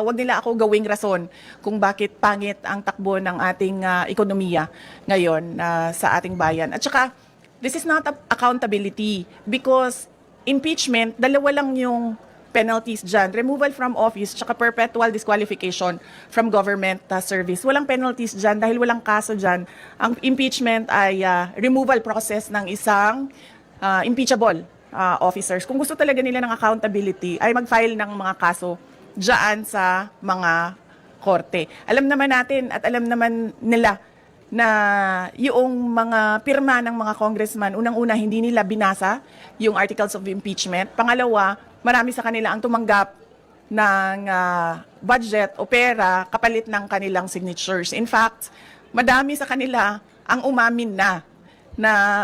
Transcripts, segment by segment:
Wag nila ako gawing rason kung bakit pangit ang takbo ng ating ekonomiya ngayon sa ating bayan. At saka, this is not accountability because impeachment, dalawa lang yung penalties dyan. Removal from office, tsaka perpetual disqualification from government service. Walang penalties dyan dahil walang kaso dyan. Ang impeachment ay removal process ng isang impeachable officers. Kung gusto talaga nila ng accountability, ay mag-file ng mga kaso dyan sa mga korte. Alam naman natin at alam naman nila na yung mga pirma ng mga congressman, unang-una hindi nila binasa yung articles of impeachment. Pangalawa, marami sa kanila ang tumanggap ng budget o pera kapalit ng kanilang signatures. In fact, madami sa kanila ang umamin na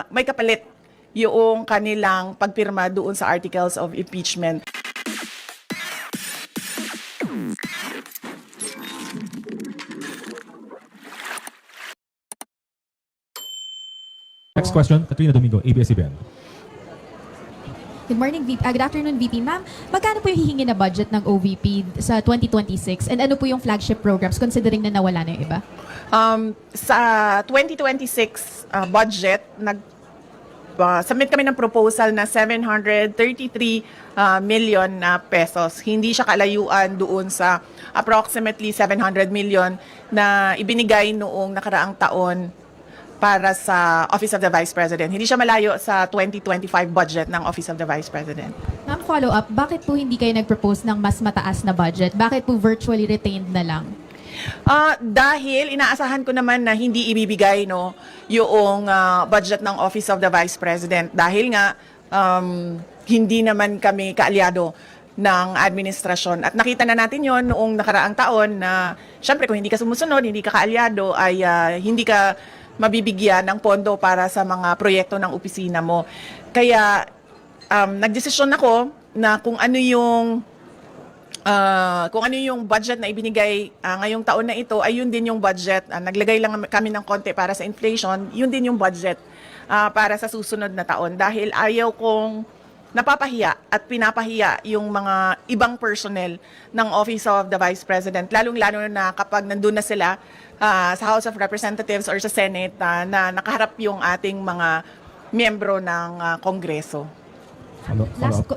may kapalit yung kanilang pagpirma doon sa articles of impeachment. Next question, Katrina Domingo, ABS-CBN. Good morning, VP. Good afternoon, VP. Ma'am, magkano po yung hihingi na budget ng OVP sa 2026? And ano po yung flagship programs considering na nawala na yung iba? Sa 2026 budget, submit kami ng proposal na 733 million na pesos. Hindi siya kalayuan doon sa approximately 700 million na ibinigay noong nakaraang taon para sa Office of the Vice President. Hindi siya malayo sa 2025 budget ng Office of the Vice President. Ma'am, follow-up, bakit po hindi kayo nag-propose ng mas mataas na budget? Bakit po virtually retained na lang? Dahil inaasahan ko naman na hindi ibibigay yung budget ng Office of the Vice President. Dahil nga, hindi naman kami kaalyado ng administrasyon. At nakita na natin yon noong nakaraang taon na, syempre kung hindi ka sumusunod, hindi ka kaalyado, ay hindi ka mabibigyan ng pondo para sa mga proyekto ng opisina mo. Kaya nagdesisyon ako na kung ano yung budget na ibinigay ngayong taon na ito ay yun din yung budget. Naglagay lang kami ng konti para sa inflation, yun din yung budget para sa susunod na taon dahil ayaw kong napapahiya at pinapahiya yung mga ibang personnel ng Office of the Vice President, lalong-lalo na kapag nandun na sila sa House of Representatives or sa Senate na nakaharap yung ating mga miyembro ng Kongreso.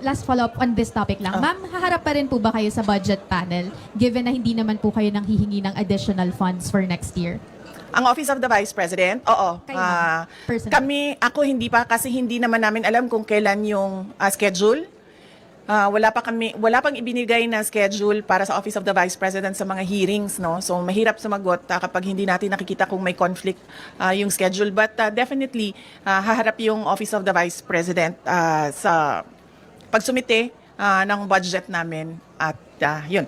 Last follow-up on this topic lang. Ma'am, haharap pa rin po ba kayo sa budget panel given na hindi naman po kayo nang hihingi ng additional funds for next year? Ang Office of the Vice President, oo. Personally. Ako hindi pa kasi hindi naman namin alam kung kailan yung schedule. Wala pang ibinigay na schedule para sa Office of the Vice President sa mga hearings, no? So mahirap sumagot kapag hindi natin nakikita kung may conflict yung schedule. But definitely haharap yung Office of the Vice President sa pagsumite ng budget namin at yun.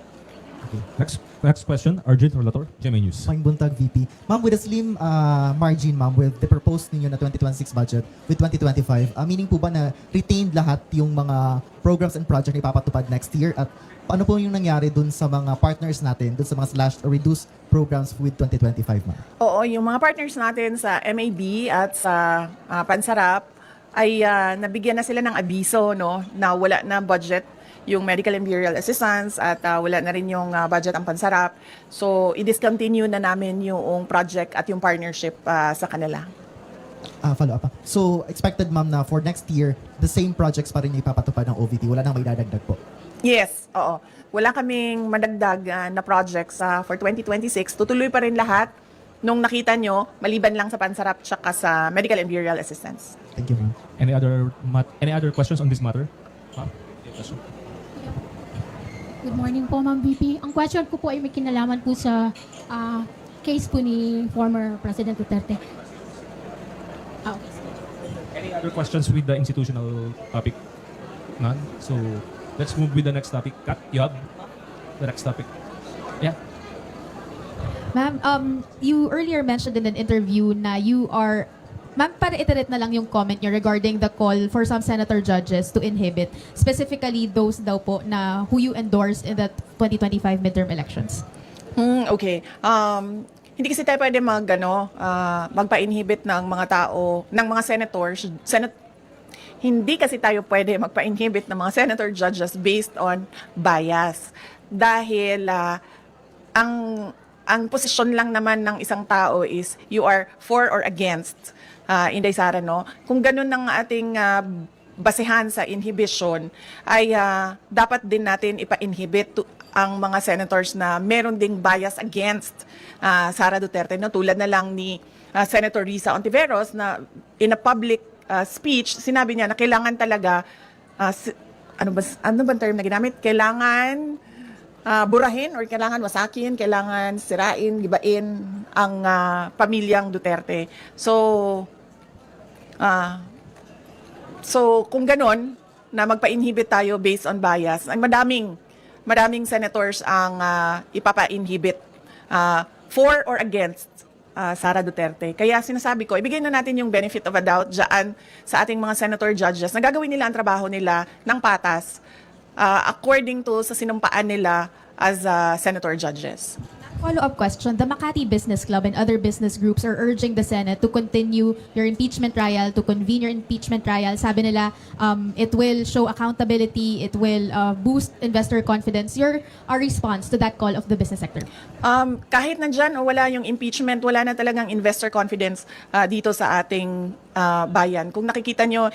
Okay. Next question, Arjun Relator, GMA News. Pang Buntag, VP. Ma'am, with a slim margin, ma'am, with the proposed ninyo na 2026 budget with 2025, meaning po ba na retained lahat yung mga programs and project na ipapatupad next year? At ano po yung nangyari dun sa mga partners natin, dun sa mga slashed or reduced programs with 2025, ma'am? Oo, yung mga partners natin sa MAB at sa Pansarap ay nabigyan na sila ng abiso, no, na wala na budget yung medical and burial assistance at wala na rin yung budget ang Pansarap. So, i-discontinue na namin yung project at yung partnership sa kanila. Follow up. So, expected, ma'am, na for next year, the same projects pa rin yung ipapatupad ng OVP. Wala nang may dadagdag po. Yes, oo. Wala kaming madagdag na projects for 2026. Tutuloy pa rin lahat nung nakita nyo, maliban lang sa Pansarap tsaka sa medical and burial assistance. Thank you, ma'am. Any other questions on this matter? Good morning po, Ma'am VP. Ang question ko po ay may kinalaman po sa case po ni former President Duterte. Okay. Any other questions with the institutional topic? None? So, let's move with the next topic. Kat, you have the next topic. Yeah. Ma'am, you earlier mentioned in an interview na you are... Ma'am, para iterate na lang yung comment niyo regarding the call for some senator judges to inhibit, specifically those daw po na who you endorsed in the 2025 midterm elections. Okay. Hindi kasi tayo pwede magpa-inhibit ng mga tao, ng mga senators, hindi kasi tayo pwede magpa-inhibit ng mga senator judges based on bias. dahil ang ang posisyon lang naman ng isang tao is you are for or against, Inday Sara, no? Kung ganun ang ating basehan sa inhibition, ay dapat din natin ipa-inhibit ang mga senators na meron ding bias against Sara Duterte, no? Tulad na lang ni Senator Risa Ontiveros na in a public speech, sinabi niya na kailangan talaga, ano ba term na ginamit? Kailangan burahin or kailangan wasakin, kailangan sirain, gibain ang pamilyang Duterte. So kung ganon, na magpa-inhibit tayo based on bias, ay madaming senators ang ipapa-inhibit for or against Sara Duterte. Kaya sinasabi ko, ibigay na natin yung benefit of a doubt dyan sa ating mga senator judges na gagawin nila ang trabaho nila ng patas according to sa sinumpaan nila as senator judges. Follow-up question. The Makati Business Club and other business groups are urging the Senate to continue your impeachment trial, to convene your impeachment trial. Sabi nila, it will show accountability, it will boost investor confidence. Your response to that call of the business sector? Kahit nandyan o wala yung impeachment, wala na talagang investor confidence dito sa ating bayan. Kung nakikita nyo,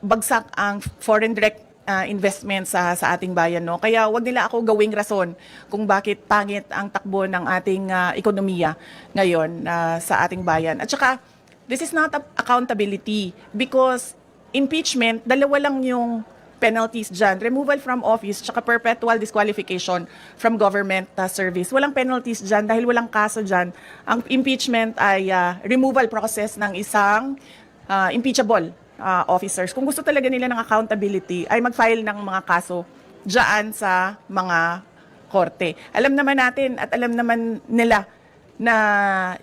bagsak ang foreign direct investment sa ating bayan, no? Kaya wag nila ako gawing rason kung bakit pangit ang takbo ng ating ekonomiya ngayon sa ating bayan. At saka, this is not accountability because impeachment, dalawa lang yung penalties dyan. Removal from office, tsaka perpetual disqualification from government service. Walang penalties dyan dahil walang kaso dyan. Ang impeachment ay removal process ng isang impeachable officers. Kung gusto talaga nila ng accountability, ay mag-file ng mga kaso dyan sa mga korte. Alam naman natin at alam naman nila na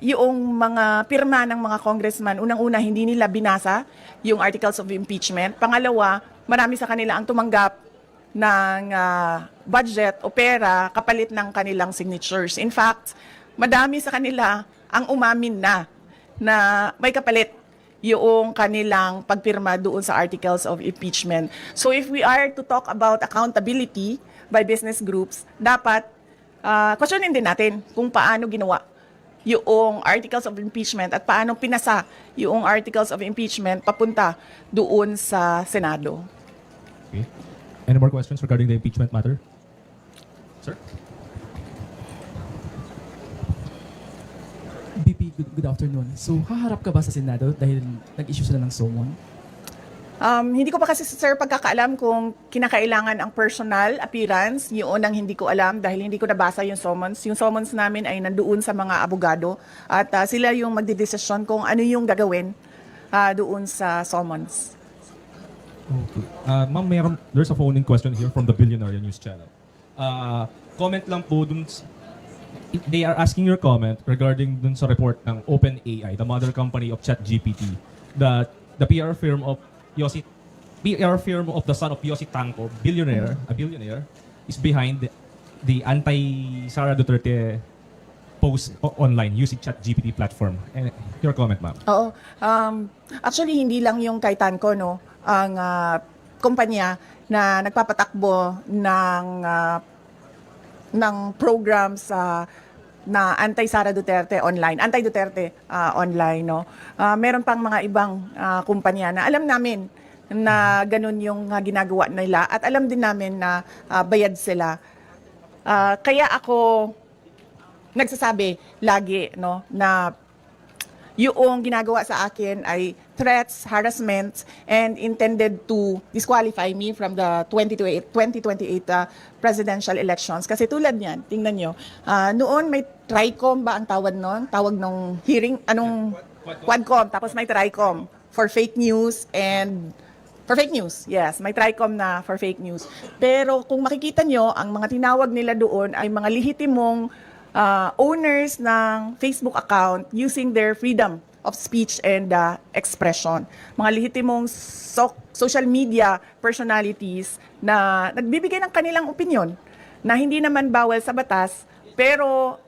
yung mga pirma ng mga congressman, unang-una, hindi nila binasa yung articles of impeachment. Pangalawa, marami sa kanila ang tumanggap ng budget o pera kapalit ng kanilang signatures. In fact, madami sa kanila ang umamin na may kapalit yung kanilang pagpirma doon sa articles of impeachment. So if we are to talk about accountability by business groups, dapat questionin din natin kung paano ginawa yung articles of impeachment at paano pinasa yung articles of impeachment papunta doon sa Senado. Okay. Any more questions regarding the impeachment matter? Sir? BP, good afternoon. So, haharap ka ba sa Senado dahil nag-issue sila ng summon? Hindi ko pa kasi, sir, pagkakaalam kung kinakailangan ang personal appearance. Yun ang hindi ko alam dahil hindi ko nabasa yung summons. Yung summons namin ay nandoon sa mga abogado at sila yung magdidesisyon kung ano yung gagawin doon sa summons. Okay. Ma'am, there's a phone-in question here from the Billionaire News Channel. Comment lang po dun they are asking your comment regarding dun sa report ng OpenAI, the mother company of ChatGPT, that the PR firm of the son of Yossi Tanco, a billionaire, is behind the anti-Sara Duterte post online using ChatGPT platform. And your comment, ma'am. Oo. Actually, hindi lang yung kay Tanco, no? Ang kumpanya na nagpapatakbo ng programs na anti-Sara Duterte online, anti-Duterte online, no? Meron pang mga ibang kumpanya na alam namin na ganun yung ginagawa nila at alam din namin na bayad sila. Kaya ako nagsasabi lagi, no, na yung ginagawa sa akin ay threats, harassment, and intended to disqualify me from the 2028 presidential elections. Kasi tulad niyan, tingnan nyo, noon may TRICOM ba ang tawag noon? Tawag nung hearing, Quadcom, tapos may TRICOM for fake news and for fake news. Yes, may TRICOM na for fake news. Pero kung makikita nyo, ang mga tinawag nila doon ay mga lehitimong owners ng Facebook account using their freedom of speech and expression. Mga lehitimong social media personalities na nagbibigay ng kanilang opinion na hindi naman bawal sa batas, pero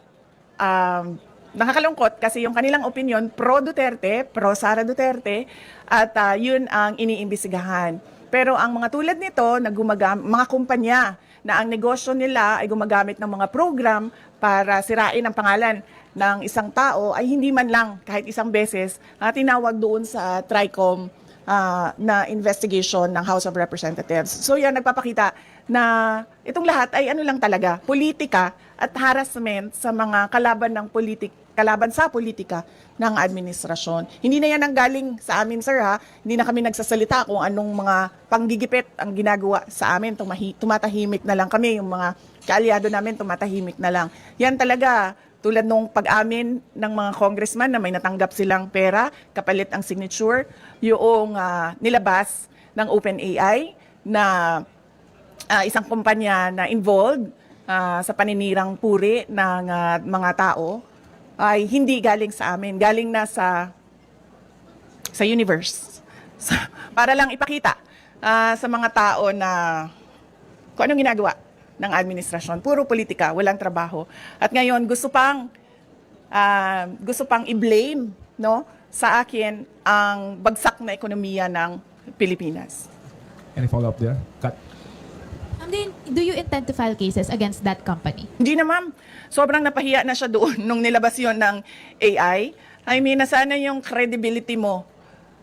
nakakalungkot kasi yung kanilang opinion pro-Duterte, pro-Sara Duterte, at yun ang iniimbestigahan. Pero ang mga tulad nito, mga kumpanya na ang negosyo nila ay gumagamit ng mga program para sirain ang pangalan ng isang tao, ay hindi man lang kahit isang beses tinawag doon sa TRICOM na investigation ng House of Representatives. So yan, nagpapakita na itong lahat ay ano lang talaga, politika at harassment sa mga kalaban sa politika ng administrasyon. Hindi na yan ang galing sa amin, sir, ha? Hindi na kami nagsasalita kung anong mga panggigipit ang ginagawa sa amin. Tumatahimik na lang kami, yung mga kaalyado namin tumatahimik na lang. Yan talaga, tulad nung pag-amin ng mga congressman na may natanggap silang pera, kapalit ang signature, yung nilabas ng OpenAI na isang kumpanya na involved sa paninirang puri ng mga tao, ay hindi galing sa amin, galing na sa universe. Para lang ipakita sa mga tao na kung anong ginagawa ng administrasyon. Puro politika, walang trabaho. At ngayon, gusto pang i-blame, no, sa akin ang bagsak na ekonomiya ng Pilipinas. Any follow-up there? Cut. Do you intend to file cases against that company? Hindi na, ma'am. Sobrang napahiya na siya doon nung nilabas yon ng AI. I mean, nasana yung credibility mo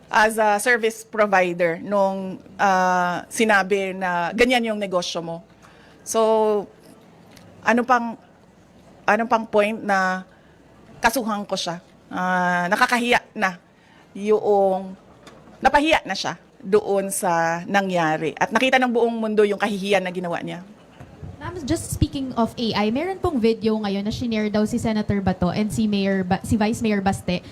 as a service provider nung sinabi na ganyan yung negosyo mo. So, ano pang point na kasuhan ko siya? Nakakahiya na napahiya na siya doon sa nangyari. At nakita ng buong mundo yung kahihiyan na ginawa niya. Ma'am, just speaking of AI, meron pong video ngayon na shinare daw si Senator Bato and si Vice Mayor Baste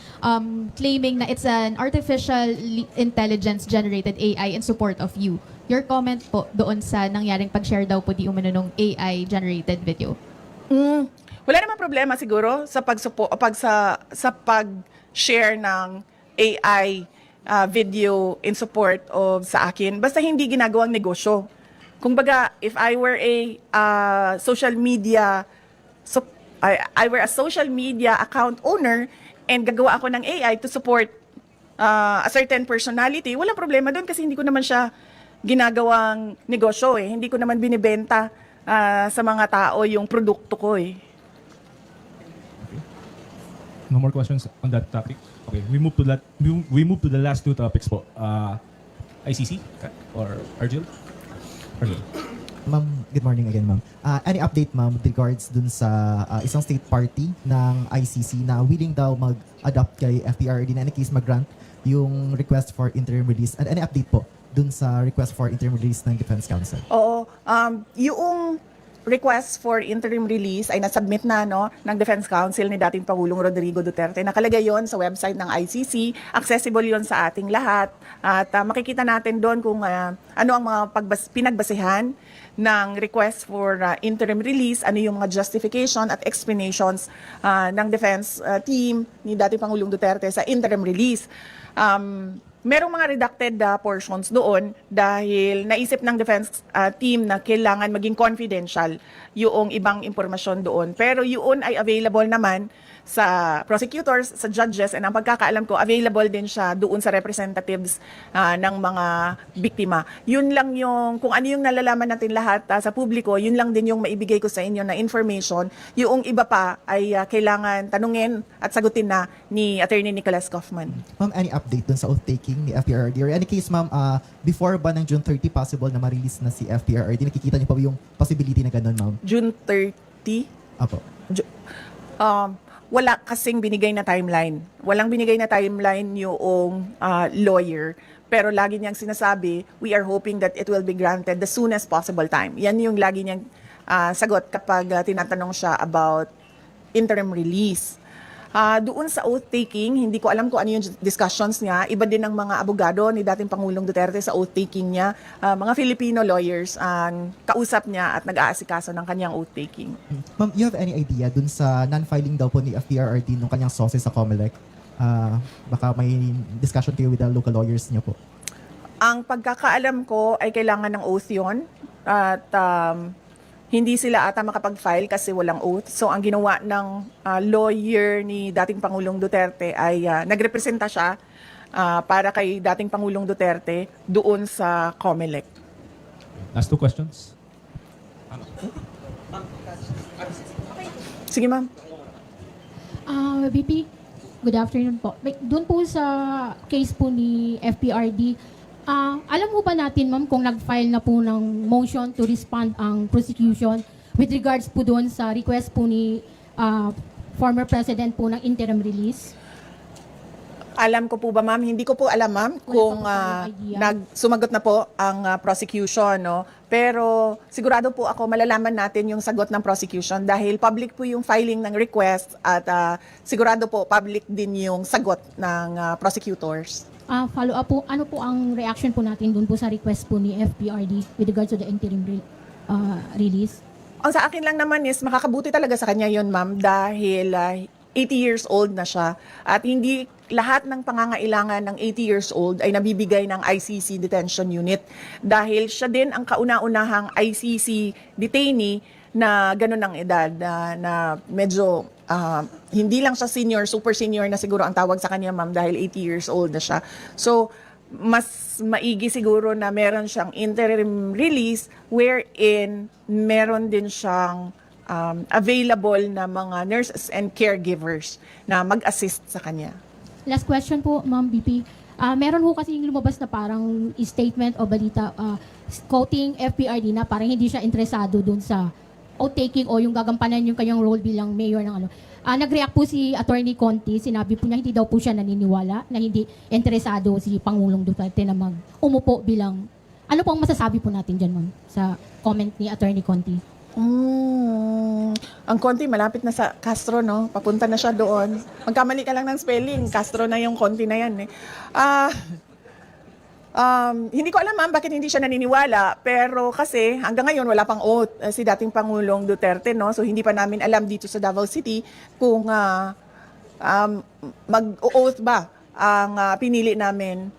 claiming na it's an artificial intelligence generated AI in support of you. Your comment po doon sa nangyaring pag-share daw po di umano nung AI generated video. Wala namang problema siguro sa pag-share ng AI video in support of sa akin. Basta hindi ginagawang negosyo. Kumbaga, if I were a social media account owner and gagawa ako ng AI to support a certain personality, walang problema doon kasi hindi ko naman siya ginagawang negosyo eh. Hindi ko naman binibenta sa mga tao yung produkto ko eh. No more questions on that topic. Okay, we move to the last two topics po. ICC or Argil? Argil. Ma'am, good morning again, ma'am. Any update, ma'am, with regards dun sa isang state party ng ICC na willing daw mag-adopt kay FPRD na any case mag-grant yung request for interim release? And any update po dun sa request for interim release ng Defense Council? Oo. Yung request for interim release ay nasubmit na ng Defense Council ni dating Pangulong Rodrigo Duterte. Nakalagay yon sa website ng ICC. Accessible yon sa ating lahat. At makikita natin doon kung ano ang mga pinagbasehan ng request for interim release, ano yung mga justification at explanations ng defense team ni dating Pangulong Duterte sa interim release. Merong mga redacted portions doon dahil naisip ng defense team na kailangan maging confidential yung ibang impormasyon doon. Pero yun ay available naman sa prosecutors, sa judges, and ang pagkakaalam ko, available din siya doon sa representatives ng mga biktima. Yun lang yung, kung ano yung nalalaman natin lahat sa publiko, yun lang din yung maibigay ko sa inyo na information. Yung iba pa ay kailangan tanungin at sagutin na ni Attorney Nicholas Kaufman. Ma'am, any update dun sa oath-taking ni FPRD? Or any case, ma'am, before ba ng June 30 possible na ma-release na si FPRD? Nakikita niyo pa ba yung possibility na ganun, ma'am? June 30? Apo. Wala kasing binigay na timeline. Walang binigay na timeline yung lawyer. Pero lagi niyang sinasabi, we are hoping that it will be granted the soonest possible time. Yan yung lagi niyang sagot kapag tinatanong siya about interim release. Doon sa oath-taking, hindi ko alam kung ano yung discussions niya. Iba din ng mga abogado ni dating Pangulong Duterte sa oath-taking niya. Mga Filipino lawyers ang kausap niya at nag-aasikaso ng kanyang oath-taking. Ma'am, you have any idea dun sa non-filing daw po ni FPRD nung kanyang sources sa COMELEC? Baka may discussion kayo with the local lawyers niyo po. Ang pagkakaalam ko ay kailangan ng oath yun. At hindi sila ata makapag-file kasi walang oath. So ang ginawa ng lawyer ni dating Pangulong Duterte ay nagrepresenta siya para kay dating Pangulong Duterte doon sa COMELEC. Last two questions. Sige, ma'am. VP, good afternoon po. Doon po sa case po ni FPRD, alam mo ba natin, ma'am, kung nag-file na po ng motion to respond ang prosecution with regards po doon sa request po ni former president po ng interim release? Alam ko po ba, ma'am? Hindi ko po alam, ma'am, kung po kayong idea? sumagot na po ang prosecution, no? Pero sigurado po ako malalaman natin yung sagot ng prosecution dahil public po yung filing ng request at sigurado po public din yung sagot ng prosecutors. Follow up po, ano po ang reaction po natin doon po sa request po ni FPRD with regards to the interim release? Ang sa akin lang naman is makakabuti talaga sa kanya yon, ma'am, dahil 80 years old na siya at hindi lahat ng pangangailangan ng 80 years old ay nabibigay ng ICC detention unit dahil siya din ang kauna-unahang ICC detainee na ganun ang edad na medyo hindi lang siya senior, super senior na siguro ang tawag sa kanya, ma'am, dahil 80 years old na siya. So mas maigi siguro na meron siyang interim release wherein meron din siyang available na mga nurses and caregivers na mag-assist sa kanya. Last question po, Ma'am BP. Meron ho kasi lumabas na parang statement o balita quoting FPRD na parang hindi siya interesado dun sa taking o yung gagampanan yung kanyang role bilang mayor ng ano. Nag-react po si Attorney Conti, sinabi po niya hindi daw po siya naniniwala, na hindi interesado si Pangulong Duterte na umupo bilang, ano po ang masasabi po natin dyan, ma'am, sa comment ni Attorney Conti? Ang Conti malapit na sa Castro, no? Papunta na siya doon. Magkamali ka lang ng spelling, Castro na yung Conti na yan, eh. Hindi ko alam, ma'am, bakit hindi siya naniniwala, pero kasi hanggang ngayon wala pang oath si dating Pangulong Duterte, no? So hindi pa namin alam dito sa Davao City kung mag-oath ba ang pinili namin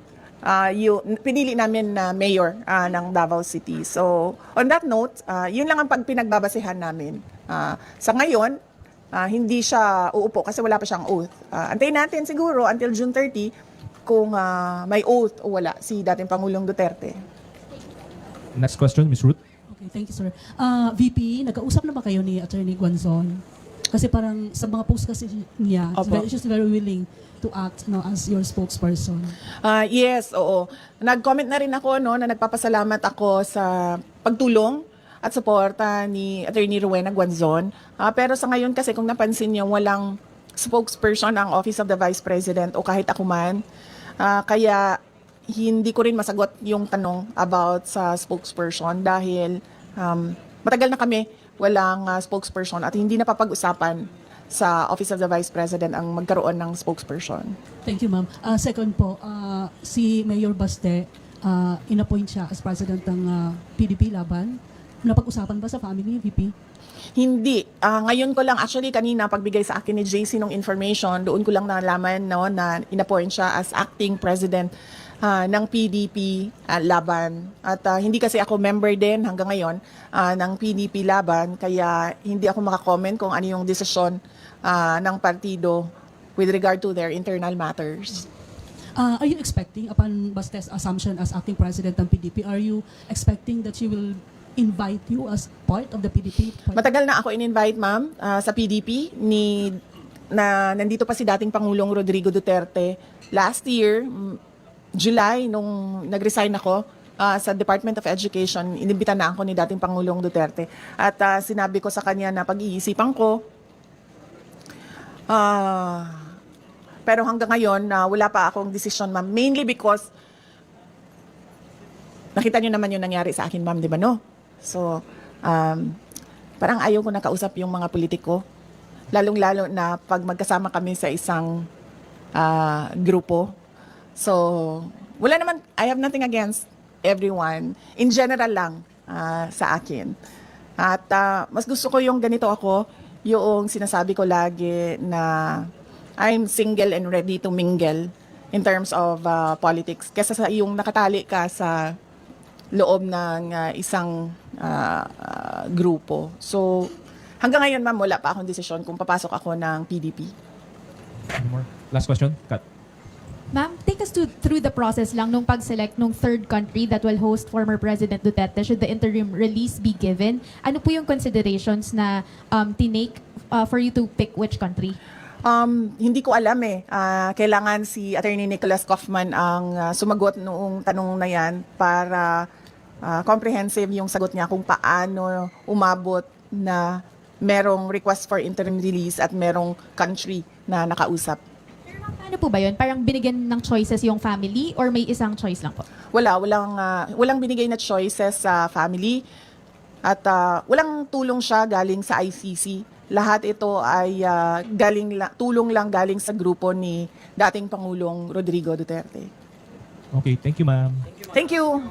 na mayor ng Davao City. So, on that note, yun lang ang pinagbabasehan namin. Sa ngayon, hindi siya uupo kasi wala pa siyang oath. Antayin natin siguro until June 30 kung may oath o wala si dating Pangulong Duterte. Next question, Ms. Ruth. Okay, thank you, sir. VP, nagkausap na ba kayo ni Attorney Guanzon? Kasi parang sa mga post kasi niya, Opo. she's very willing to act as your spokesperson. Yes, oo. Nag-comment na rin ako, no, na nagpapasalamat ako sa pagtulong at suporta ni Attorney Rowena Guanzon. Pero sa ngayon kasi kung napansin niyo, walang spokesperson ang Office of the Vice President o kahit ako man. Kaya hindi ko rin masagot yung tanong about sa spokesperson dahil matagal na kami walang spokesperson at hindi na papag-usapan sa Office of the Vice President ang magkaroon ng spokesperson. Thank you, ma'am. Second po, si Mayor Baste, inappoint siya as president ng PDP Laban. Napag-usapan ba sa family, VP? Hindi. Ngayon ko lang, actually kanina pagbigay sa akin ni JC ng information, doon ko lang nalaman, no, na inappoint siya as acting president ng PDP Laban. At hindi kasi ako member din hanggang ngayon ng PDP Laban, kaya hindi ako makakomment kung ano yung desisyon ng partido with regard to their internal matters. Are you expecting, upon Baste's assumption as acting president ng PDP, are you expecting that she will invite you as part of the PDP? Matagal na ako in-invite, ma'am, sa PDP na nandito pa si dating Pangulong Rodrigo Duterte. Last year, July, nung nag-resign ako sa Department of Education, inimbita na ako ni dating Pangulong Duterte. At sinabi ko sa kanya na pag-iisipan ko. Pero hanggang ngayon, wala pa akong decision, ma'am. Mainly because nakita niyo naman yung nangyari sa akin, ma'am, di ba, no? So, parang ayaw ko nakausap yung mga politiko. Lalong-lalo na pag magkasama kami sa isang grupo. So, wala naman, I have nothing against everyone. In general lang sa akin. At mas gusto ko yung ganito ako, yung sinasabi ko lagi na I'm single and ready to mingle in terms of politics. Kesa sa yung nakatali ka sa loob ng isang grupo. So, hanggang ngayon, ma'am, wala pa akong desisyon kung papasok ako ng PDP. Any more? Last question, Kat. Ma'am, take us through the process lang nung pag-select nung third country that will host former President Duterte should the interim release be given. Ano po yung considerations na tinake for you to pick which country? Hindi ko alam eh. Kailangan si Attorney Nicholas Kaufman ang sumagot noong tanong na yan para comprehensive yung sagot niya kung paano umabot na merong request for interim release at merong country na nakausap. Pero ma'am, paano po ba yun? Parang binigyan ng choices yung family or may isang choice lang po? Walang binigay na choices sa family at walang tulong siya galing sa ICC. Lahat ito ay tulong lang galing sa grupo ni dating Pangulong Rodrigo Duterte. Okay, thank you, ma'am. Thank you.